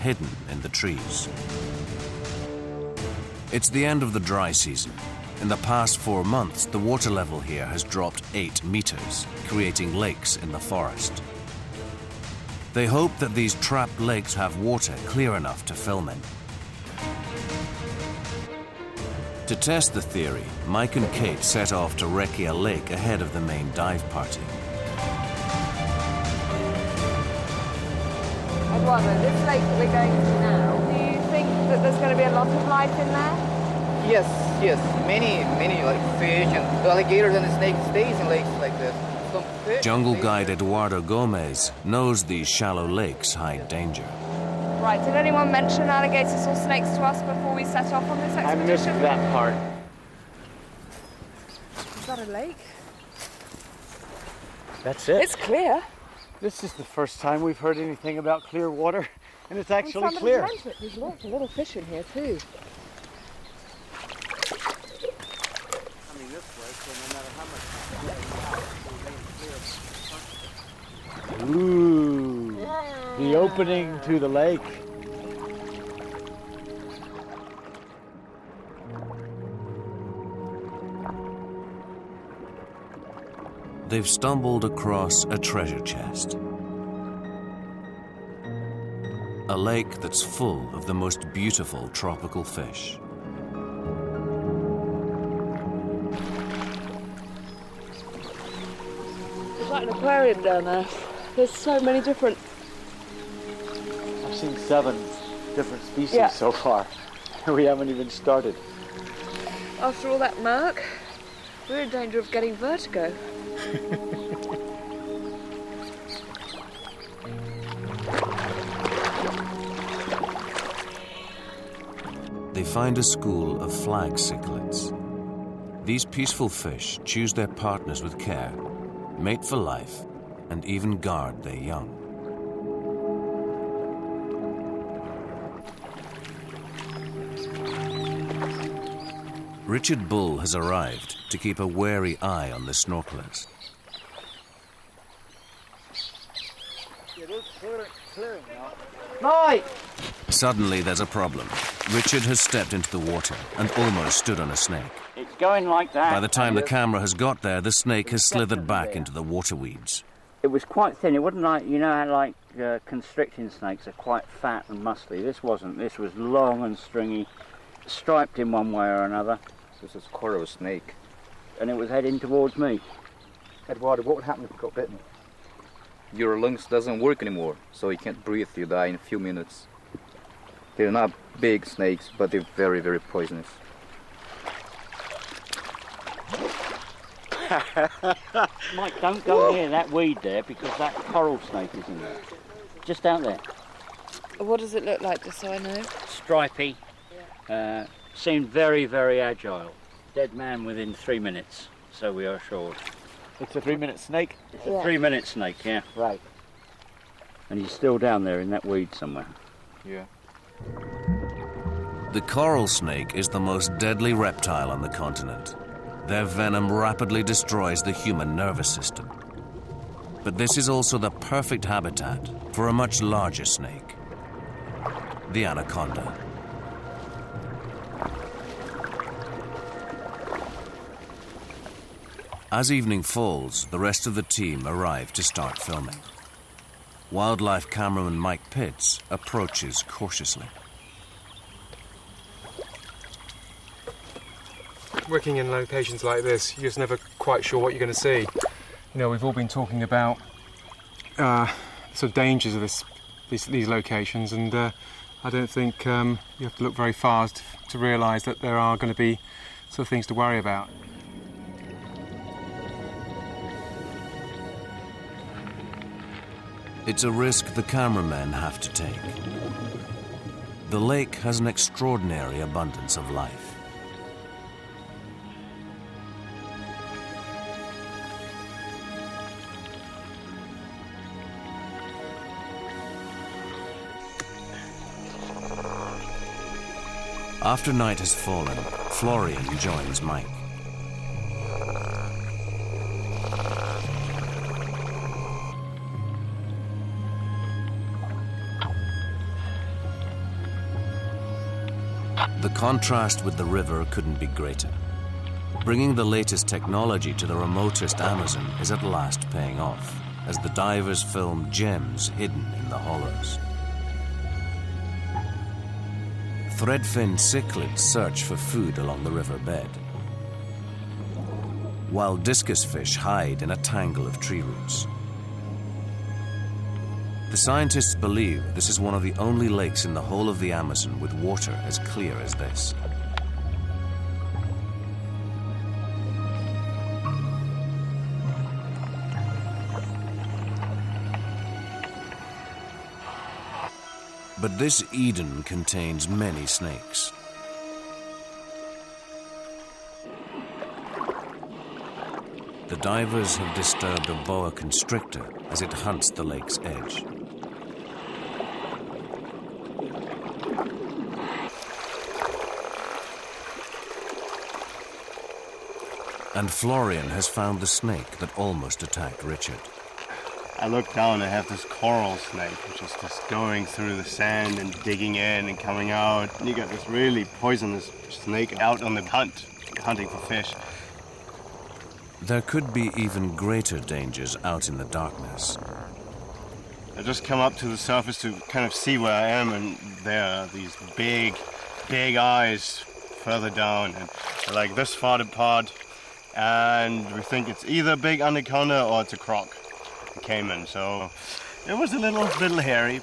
hidden in the trees. It's the end of the dry season. In the past 4 months, the water level here has dropped 8 meters, creating lakes in the forest. They hope that these trapped lakes have water clear enough to film in. To test the theory, Mike and Kate set off to Rekia Lake ahead of the main dive party. Eduardo, this lake that we're going to now, do you think that there's going to be a lot of life in there? Yes. Many like fish and alligators and snakes stays in lakes like this. Some fish, Jungle guide Eduardo Gomez knows these shallow lakes hide danger. Right, did anyone mention alligators or snakes to us before we set off on this expedition? I missed that part. Is that a lake? That's it. It's clear. This is the first time we've heard anything about clear water, and it's actually clear. There's lots of little fish in here too. I mean, this way, so no matter how much. Ooh, the opening to the lake. They've stumbled across a treasure chest. A lake that's full of the most beautiful tropical fish. There's like an aquarium down there. There's so many different... I've seen 7 different species so far. We haven't even started. After all that murk, we're in danger of getting vertigo. They find a school of flag cichlids. These peaceful fish choose their partners with care, mate for life, and even guard their young. Richard Bull has arrived to keep a wary eye on the snorkelers. It is clearing now. Right. Suddenly there's a problem. Richard has stepped into the water and almost stood on a snake. It's going like that. By the time the camera has got there, the snake has slithered back into the water weeds. It was quite thin. It wasn't like, you know how like constricting snakes are quite fat and muscly. This wasn't. This was long and stringy, striped in one way or another. This is a coral snake. And it was heading towards me. Eduardo, what would happen if you got bitten? Your lungs doesn't work anymore, so you can't breathe. You die in a few minutes. They're not big snakes, but they're very, very poisonous. Mike, don't go near that weed there because that coral snake is in there. Just out there. What does it look like, just so I know? Stripy. Seemed very, very agile. Dead man within 3 minutes, so we are assured. It's a 3-minute snake? It's a 3-minute snake, yeah. Right. And he's still down there in that weed somewhere. Yeah. The coral snake is the most deadly reptile on the continent. Their venom rapidly destroys the human nervous system. But this is also the perfect habitat for a much larger snake, the anaconda. As evening falls, the rest of the team arrive to start filming. Wildlife cameraman Mike Pitts approaches cautiously. Working in locations like this, you're just never quite sure what you're going to see. You know, we've all been talking about sort of dangers of these locations, and I don't think you have to look very far to realise that there are going to be sort of things to worry about. It's a risk the cameramen have to take. The lake has an extraordinary abundance of life. After night has fallen, Florian joins Mike. The contrast with the river couldn't be greater. Bringing the latest technology to the remotest Amazon is at last paying off, as the divers film gems hidden in the hollows. Threadfin cichlids search for food along the riverbed, while discus fish hide in a tangle of tree roots. The scientists believe this is one of the only lakes in the whole of the Amazon with water as clear as this. But this Eden contains many snakes. The divers have disturbed a boa constrictor as it hunts the lake's edge. And Florian has found the snake that almost attacked Richard. I look down, I have this coral snake, which is just going through the sand and digging in and coming out. And you got this really poisonous snake out on the hunt, hunting for fish. There could be even greater dangers out in the darkness. I just come up to the surface to kind of see where I am, and there are these big eyes further down, and they're like this far apart. And we think it's either a big anaconda or it's a croc, a caiman. So it was a little hairy.